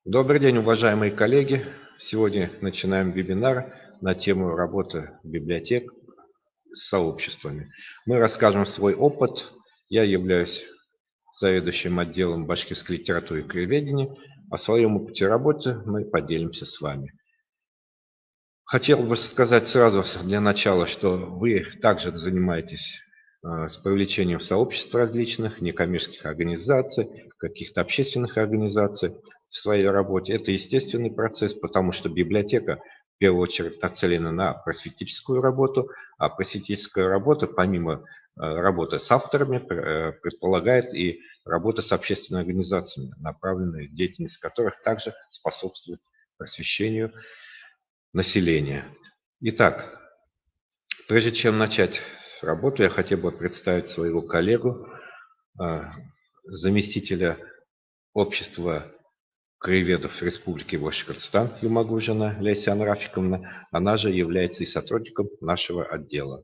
Добрый день, уважаемые коллеги! Сегодня начинаем вебинар на тему работы библиотек с сообществами. Мы расскажем свой опыт. Я являюсь заведующим отделом башкирской литературы и краеведения. О своем опыте работы мы поделимся с вами. Хотел бы сказать сразу для начала, что вы также занимаетесь с привлечением сообществ различных, некоммерческих организаций, каких-то общественных организаций в своей работе. Это естественный процесс, потому что библиотека в первую очередь нацелена на просветительскую работу, а просветительская работа, помимо работы с авторами, предполагает и работу с общественными организациями, направленную деятельность которых также способствует просвещению населения. Итак, прежде чем начать работу, я хотел бы представить своего коллегу, заместителя общества краеведов Республики Башкортостан Юмагужина Ляйсян Рафиковна. Она же является и сотрудником нашего отдела.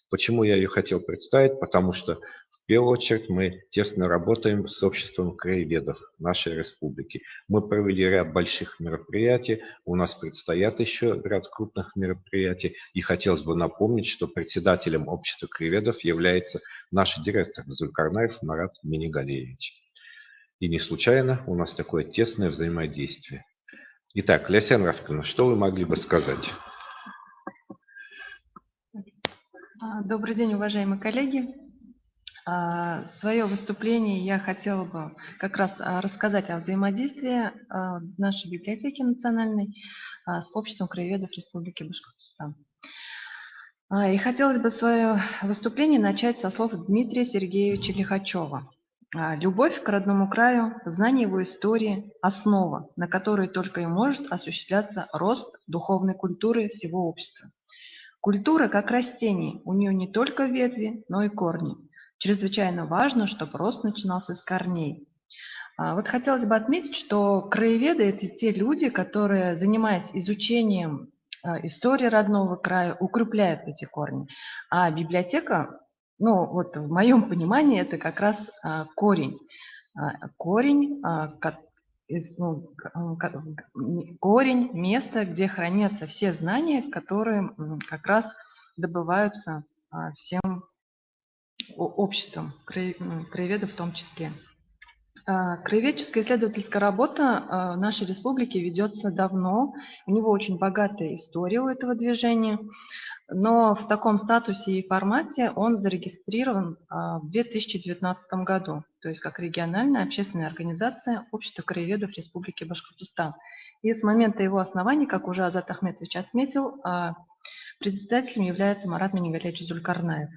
Почему я ее хотел представить? Потому что в первую очередь мы тесно работаем с обществом краеведов нашей республики. Мы провели ряд больших мероприятий, у нас предстоят еще ряд крупных мероприятий. И хотелось бы напомнить, что председателем общества краеведов является наш директор Зулькарнаев Марат Минигалевич. И не случайно у нас такое тесное взаимодействие. Итак, Ляйсян Рафиковна, что вы могли бы сказать? Добрый день, уважаемые коллеги. Свое выступление я хотела бы как раз рассказать о взаимодействии нашей библиотеки национальной с обществом краеведов Республики Башкортостан. И хотелось бы свое выступление начать со слов Дмитрия Сергеевича Лихачева. Любовь к родному краю, знание его истории – основа, на которой только и может осуществляться рост духовной культуры всего общества. Культура как растение, у нее не только ветви, но и корни. Чрезвычайно важно, чтобы рост начинался с корней. Вот хотелось бы отметить, что краеведы – это те люди, которые, занимаясь изучением истории родного края, укрепляют эти корни. А библиотека, ну вот в моем понимании, это как раз корень. Корень, корень, место, где хранятся все знания, которые как раз добываются всем обществом, краеведов в том числе. Краеведческая исследовательская работа в нашей республике ведется давно. У него очень богатая история у этого движения. Но в таком статусе и формате он зарегистрирован в 2019 году, то есть как региональная общественная организация Общества краеведов Республики Башкортостан. И с момента его основания, как уже Азат Ахметович отметил, председателем является Марат Минигалевич Зулькарнаев.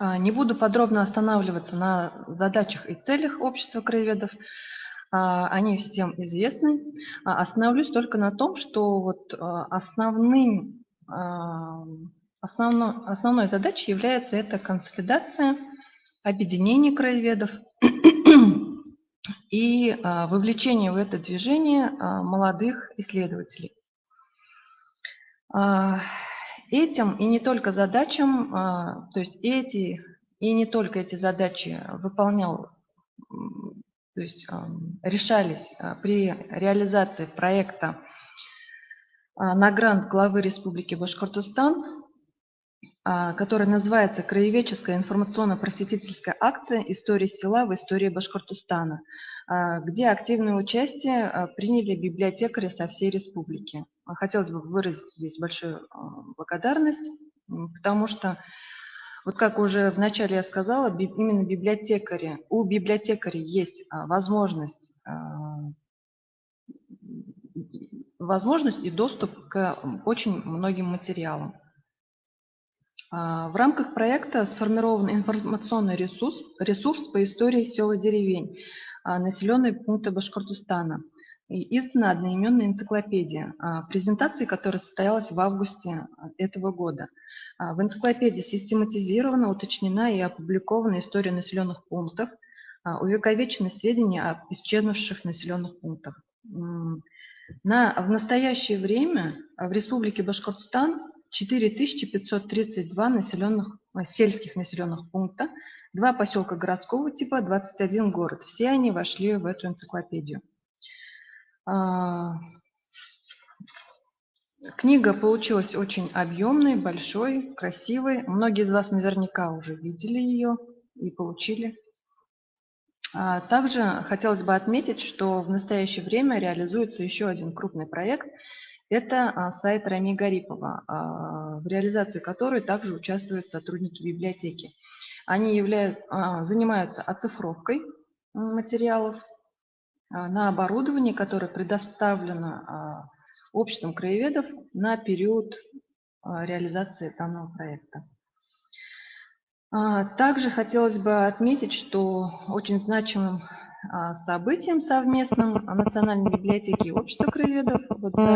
Не буду подробно останавливаться на задачах и целях общества краеведов, они всем известны. Остановлюсь только на том, что вот основной задачей является это консолидация, объединение краеведов и вовлечение в это движение молодых исследователей. Этим и не только задачам, то есть не только эти задачи решались при реализации проекта на грант главы Республики Башкортостан, который называется «Краеведческая информационно-просветительская акция «История села в истории Башкортостана», где активное участие приняли библиотекари со всей республики. Хотелось бы выразить здесь большую благодарность, потому что, вот как уже вначале я сказала, именно у библиотекарей есть возможность и доступ к очень многим материалам. В рамках проекта сформирован информационный ресурс по истории сел и деревень, населенные пункты Башкортостана. И издана одноименная энциклопедия, презентация которой состоялась в августе этого года. В энциклопедии систематизирована, уточнена и опубликована история населенных пунктов, увековечены сведения об исчезнувших населенных пунктах. В настоящее время в Республике Башкортостан 4532 сельских населенных пункта, 2 поселка городского типа, 21 город. Все они вошли в эту энциклопедию. Книга получилась очень объемной, большой, красивой. Многие из вас наверняка уже видели ее и получили. Также хотелось бы отметить, что в настоящее время реализуется еще один крупный проект. Это сайт Рами Гарипова, в реализации которой также участвуют сотрудники библиотеки. Они занимаются оцифровкой материалов на оборудовании, которое предоставлено обществом краеведов на период реализации данного проекта. Также хотелось бы отметить, что очень значимым событием совместным Национальной библиотеки и общества краеведов вот за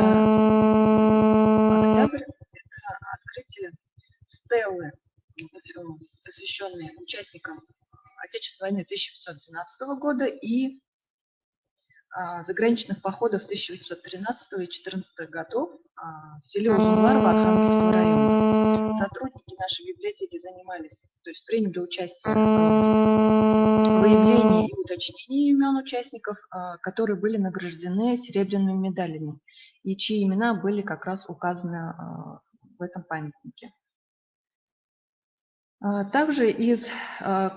октябрь это открытие стелы, посвященной участникам Отечественной войны 1812 года и заграничных походов 1813 и 1814 годов в селе Узунларова Архангельского района. Сотрудники нашей библиотеки занимались, то есть приняли участие в выявлении и уточнении имен участников, которые были награждены серебряными медалями и чьи имена были как раз указаны в этом памятнике. Также из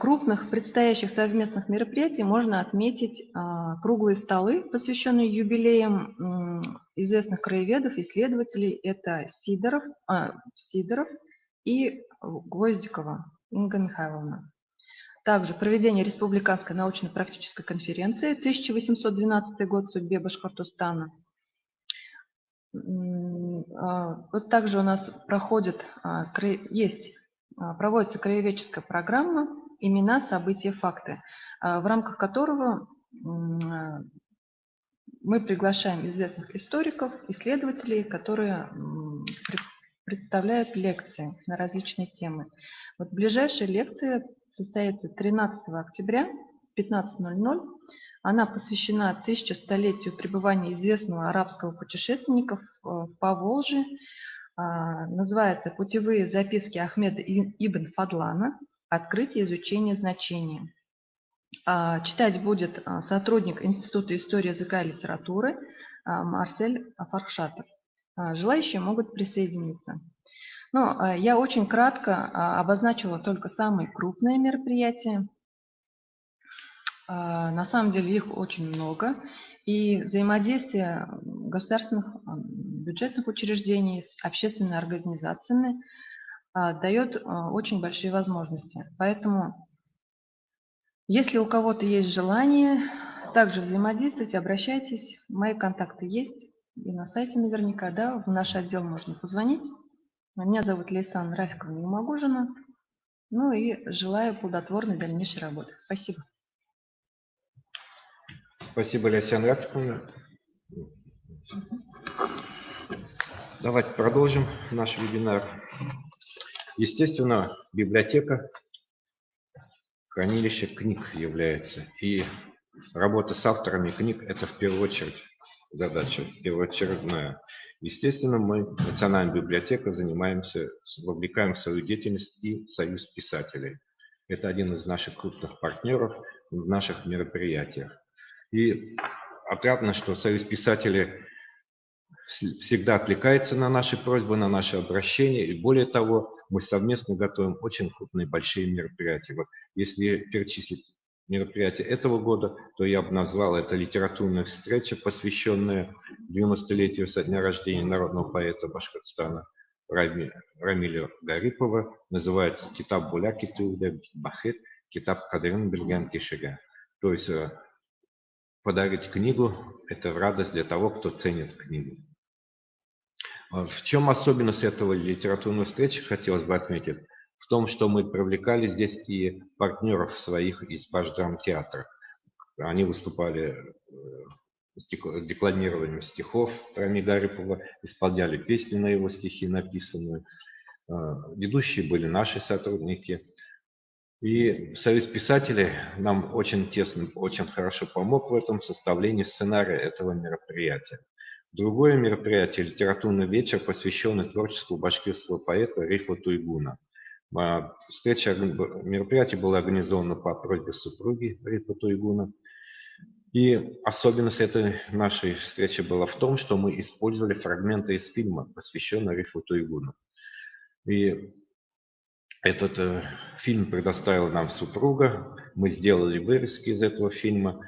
крупных предстоящих совместных мероприятий можно отметить круглые столы, посвященные юбилеям известных краеведов, исследователей. Это Сидоров и Гвоздикова Инга Михайловна. Также проведение Республиканской научно-практической конференции 1812 год в судьбе Башкортостана. Вот также у нас проводится краеведческая программа «Имена, события, факты», в рамках которого мы приглашаем известных историков, исследователей, которые представляют лекции на различные темы. Вот ближайшая лекция состоится 13 октября в 15:00. Она посвящена 1100-летию пребывания известного арабского путешественника в Поволжье. Называется «Путевые записки Ахмеда ибн Фадлана. Открытие и изучение значения». Читать будет сотрудник Института истории языка и литературы Марсель Фархшатов. Желающие могут присоединиться. Но я очень кратко обозначила только самые крупные мероприятия. На самом деле их очень много. И взаимодействие государственных бюджетных учреждений с общественными организациями дает очень большие возможности. Поэтому, если у кого-то есть желание также взаимодействовать, обращайтесь. Мои контакты есть. И на сайте наверняка, да, в наш отдел можно позвонить. Меня зовут Лейсан Рафиковна Юмагужина. Ну и желаю плодотворной дальнейшей работы. Спасибо. Спасибо, Лейсан Рафиковна. Давайте продолжим наш вебинар. Естественно, библиотека хранилище книг является. И работа с авторами книг – это в первую очередь задача, первоочередная. Естественно, мы, Национальная библиотека, вовлекаем в свою деятельность и Союз писателей. Это один из наших крупных партнеров в наших мероприятиях. И отрадно, что Союз писателей всегда откликается на наши просьбы, на наши обращения. И более того, мы совместно готовим очень крупные, большие мероприятия. Вот если перечислить мероприятия этого года, то я бы назвал это литературная встреча, посвященная 90-летию со дня рождения народного поэта Башкортостана Рамиля Гарипова. Называется «Китаб Буляки Тюрде Бахет, Китаб Кадрин Бельган Кишега». То есть подарить книгу – это радость для того, кто ценит книгу. В чем особенность этого литературной встречи, хотелось бы отметить, в том, что мы привлекали здесь и партнеров своих из Башдрамтеатра. Они выступали с декламированием стихов Рами Гарипова, исполняли песни на его стихи написанную. Ведущие были наши сотрудники. И Союз писателей нам очень тесно, очень хорошо помог в этом составлении сценария этого мероприятия. Другое мероприятие – литературный вечер, посвященный творчеству башкирского поэта Рифа Туйгуна. Мероприятие было организовано по просьбе супруги Рифа Туйгуна. И особенность этой нашей встречи была в том, что мы использовали фрагменты из фильма, посвященного Рифу Туйгуну. И этот фильм предоставила нам супруга. Мы сделали вырезки из этого фильма,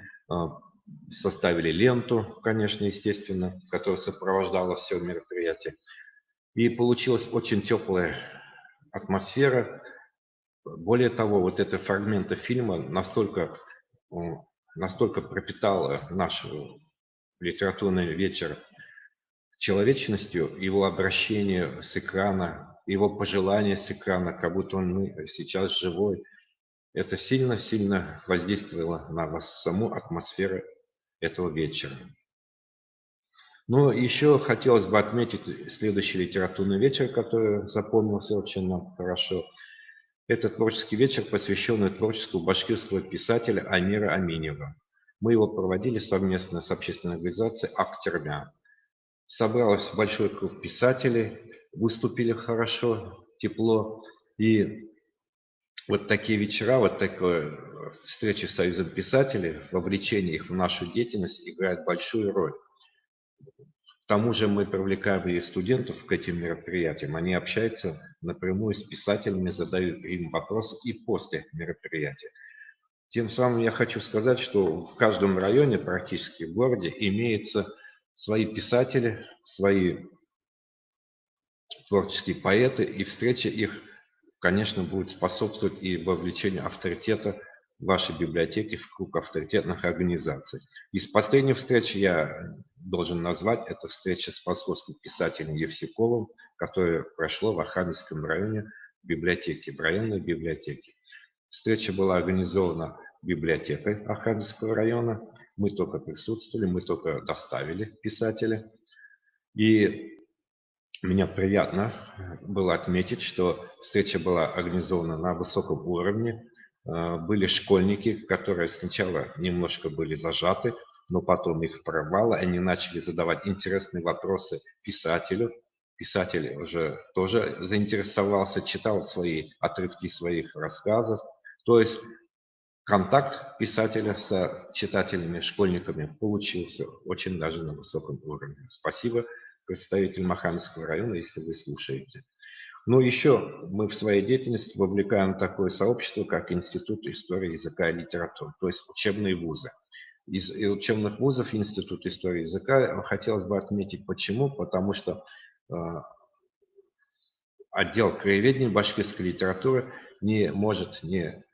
составили ленту, конечно, естественно, которая сопровождала все мероприятие. И получилась очень теплая атмосфера. Более того, вот эти фрагменты фильма настолько пропитала наш литературный вечер человечностью, его обращение с экрана, его пожелания с экрана, как будто он сейчас живой. Это сильно-сильно воздействовало на вас саму атмосферу этого вечера. Но еще хотелось бы отметить следующий литературный вечер, который запомнился очень нам хорошо. Это творческий вечер, посвященный творчеству башкирского писателя Амира Аминева. Мы его проводили совместно с общественной организацией «Актермя». Собралось большой круг писателей, выступили хорошо, тепло. И вот такие вечера, вот такое встречи с Союзом писателей, вовлечение их в нашу деятельность играет большую роль. К тому же мы привлекаем и студентов к этим мероприятиям. Они общаются напрямую с писателями, задают им вопросы и после мероприятия. Тем самым я хочу сказать, что в каждом районе практически в городе имеются свои писатели, свои творческие поэты, и встреча их, конечно, будет способствовать и вовлечению авторитета вашей библиотеки в круг авторитетных организаций. Из последней встречи я должен назвать, это встреча с московским писателем Евсюковым, которая прошла в Архангельском районе библиотеки, в районной библиотеке. Встреча была организована библиотекой Архангельского района. Мы только присутствовали, мы только доставили писателя. И мне приятно было отметить, что встреча была организована на высоком уровне. Были школьники, которые сначала немножко были зажаты, но потом их прорвало. Они начали задавать интересные вопросы писателю. Писатель уже тоже заинтересовался, читал свои отрывки своих рассказов. То есть контакт писателя с читателями, школьниками получился очень даже на высоком уровне. Спасибо, представитель Махамского района, если вы слушаете. Но еще мы в своей деятельности вовлекаем такое сообщество, как Институт истории языка и литературы, то есть учебные вузы. Из учебных вузов Институт истории языка хотелось бы отметить почему, потому что отдел краеведения башкирской литературы не может в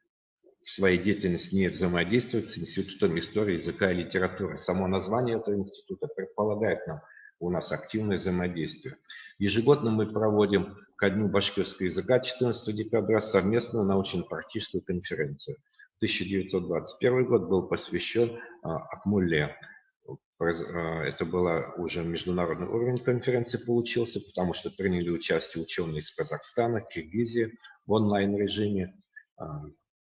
своей деятельности не взаимодействовать с Институтом истории языка и литературы. Само название этого института предполагает нам у нас активное взаимодействие. Ежегодно мы проводим ко дню башкирского языка 14 декабря совместную научно-практическую конференцию. 1921 год был посвящен Акмулле. Это была уже международный уровень конференции получился, потому что приняли участие ученые из Казахстана, Киргизии в онлайн-режиме,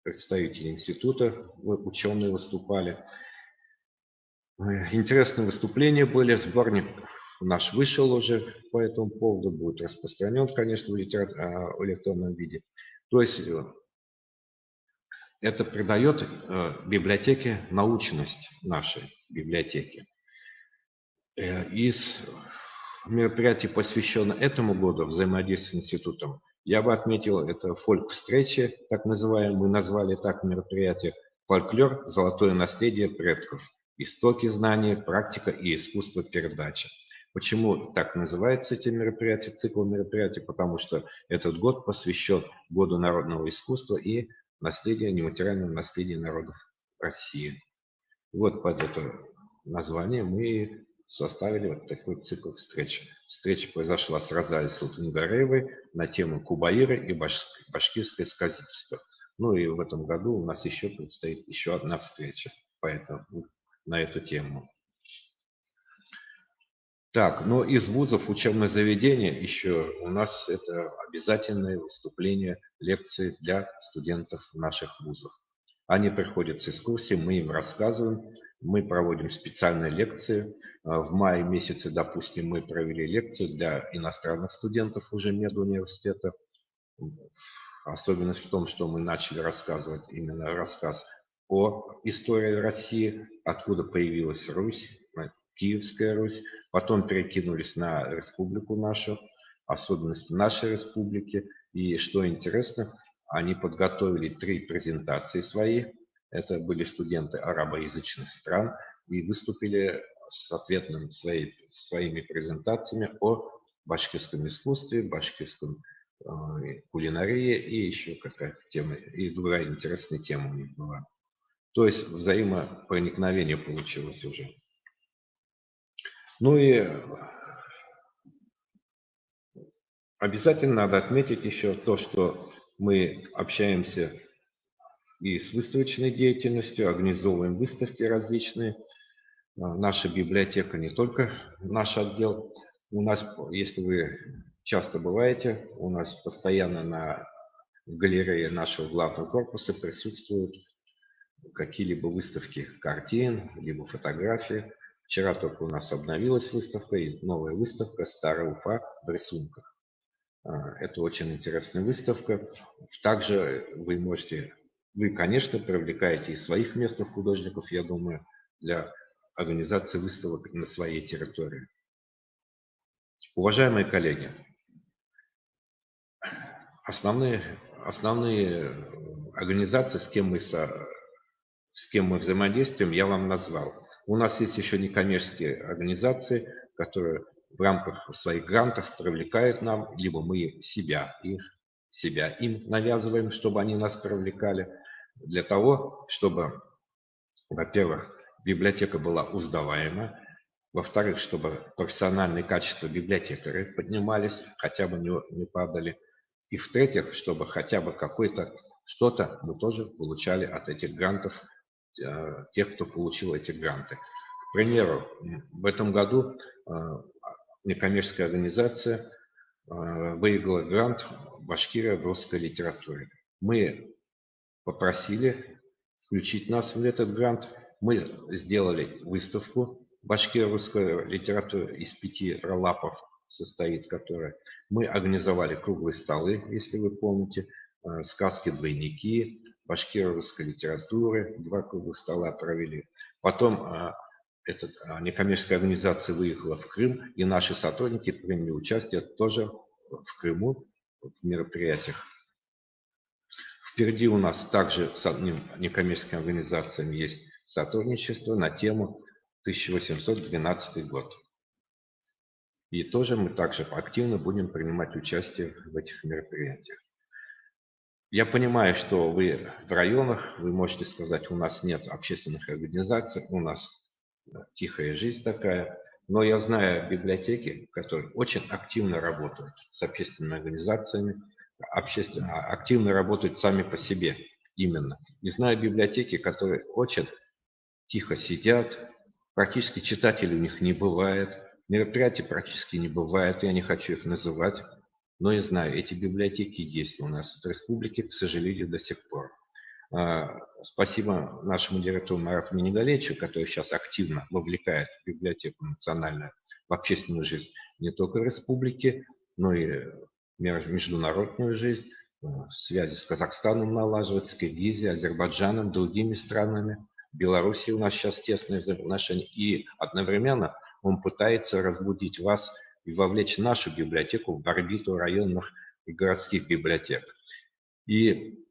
представители института, ученые выступали. Интересные выступления были. Сборник наш вышел уже по этому поводу, будет распространен, конечно, в электронном виде. То есть это придает библиотеке научность нашей библиотеки. Из мероприятий, посвященных этому году, взаимодействию с институтом, я бы отметил, это фольк-встречи, так называемые, мы назвали так мероприятие, фольклор, золотое наследие предков, истоки знания, практика и искусство передачи. Почему так называются эти мероприятия, цикл мероприятий? Потому что этот год посвящен Году народного искусства и наследия, нематериального наследия народов России. Вот под это название мы составили вот такой цикл встреч. Встреча произошла с Розалией Султангареевой на тему Кубаиры и башкирское сказительство. Ну и в этом году у нас еще предстоит еще одна встреча на эту тему. Так, но из вузов, учебных заведений еще у нас это обязательное выступление, лекции для студентов наших вузов. Они приходят с экскурсией, мы им рассказываем, мы проводим специальные лекции. В мае месяце, допустим, мы провели лекцию для иностранных студентов уже медуниверситета. Особенность в том, что мы начали рассказывать именно рассказ о истории России, откуда появилась Русь, Киевская Русь, потом перекинулись на республику нашу, особенности нашей республики. И что интересно, они подготовили 3 презентации свои. Это были студенты арабоязычных стран и выступили с ответным своими презентациями о башкирском искусстве, башкирском кулинарии и еще какая-то тема, и другая интересная тема у них была. То есть взаимопроникновение получилось уже. Ну и обязательно надо отметить еще то, что мы общаемся и с выставочной деятельностью, организовываем выставки различные. Наша библиотека не только наш отдел. У нас, если вы часто бываете, у нас постоянно в галерее нашего главного корпуса присутствуют какие-либо выставки картин, либо фотографии. Вчера только у нас обновилась выставка, и новая выставка «Старая Уфа в рисунках». Это очень интересная выставка. Также вы, конечно, привлекаете и своих местных художников, я думаю, для организации выставок на своей территории. Уважаемые коллеги, основные организации, с кем мы взаимодействуем, я вам назвал. У нас есть еще некоммерческие организации, которые в рамках своих грантов привлекают нам, либо мы себя им навязываем, чтобы они нас привлекали, для того, чтобы, во-первых, библиотека была узнаваема, во-вторых, чтобы профессиональные качества библиотекарей поднимались, хотя бы не падали, и в-третьих, чтобы хотя бы что-то мы тоже получали от этих грантов, тех, кто получил эти гранты. К примеру, в этом году некоммерческая организация выиграла грант «Башкирия в русской литературе». Мы попросили включить нас в этот грант. Мы сделали выставку «Башкирия в русской литературе» из 5 ролапов состоит, которая. Мы организовали круглые столы, если вы помните, сказки-двойники, Башкирия русской литературы, 2 круглых стола провели. Потом эта некоммерческая организация выехала в Крым, и наши сотрудники приняли участие тоже в Крыму в мероприятиях. Впереди у нас также с одним некоммерческим организацией есть сотрудничество на тему 1812 год. И тоже мы также активно будем принимать участие в этих мероприятиях. Я понимаю, что вы в районах, вы можете сказать, у нас нет общественных организаций, у нас тихая жизнь такая. Но я знаю библиотеки, которые очень активно работают с общественными организациями, активно работают сами по себе именно. И знаю библиотеки, которые очень тихо сидят, практически читателей у них не бывает, мероприятий практически не бывает, я не хочу их называть. Но я знаю, эти библиотеки есть у нас в республике, к сожалению, до сих пор. Спасибо нашему директору Марату Минигалевичу, который сейчас активно вовлекает библиотеку национальную в общественную жизнь не только республики, но и международную жизнь, связи с Казахстаном налаживать, с Киргизией, Азербайджаном, другими странами. В Беларуси у нас сейчас тесные взаимоотношения. И одновременно он пытается разбудить вас и вовлечь нашу библиотеку в орбиту районных и городских библиотек. И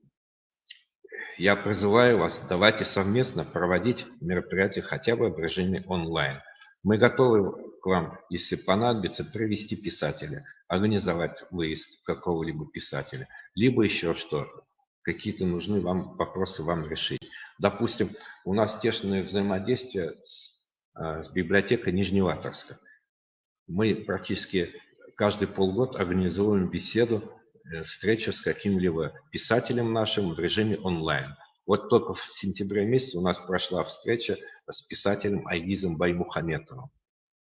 я призываю вас, давайте совместно проводить мероприятия хотя бы в режиме онлайн. Мы готовы к вам, если понадобится, привести писателя, организовать выезд какого-либо писателя, либо еще что, какие-то нужны вам вопросы вам решить. Допустим, у нас тесное взаимодействие с библиотекой Нижневартовска. Мы практически каждый полгода организуем беседу, встречу с каким-либо писателем нашим в режиме онлайн. Вот только в сентябре месяце у нас прошла встреча с писателем Айгизом Баймухаметовым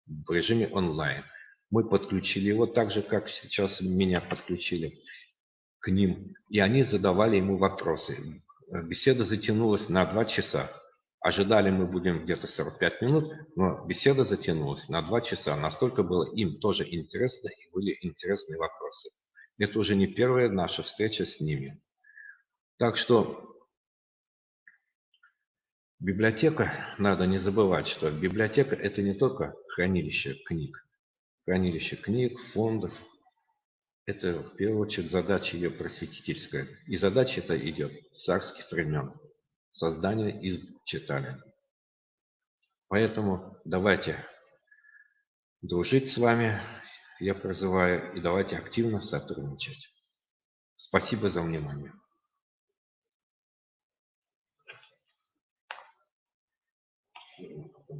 в режиме онлайн. Мы подключили его так же, как сейчас меня подключили к ним, и они задавали ему вопросы. Беседа затянулась на 2 часа. Ожидали мы будем где-то 45 минут, но беседа затянулась на 2 часа. Настолько было им тоже интересно, и были интересные вопросы. Это уже не первая наша встреча с ними. Так что Библиотека, надо не забывать, что библиотека – это не только хранилище книг, фондов. Это в первую очередь задача ее просветительская. И задача эта идет с царских времен. Создание изб читален. Поэтому давайте дружить с вами, я призываю, и давайте активно сотрудничать. Спасибо за внимание.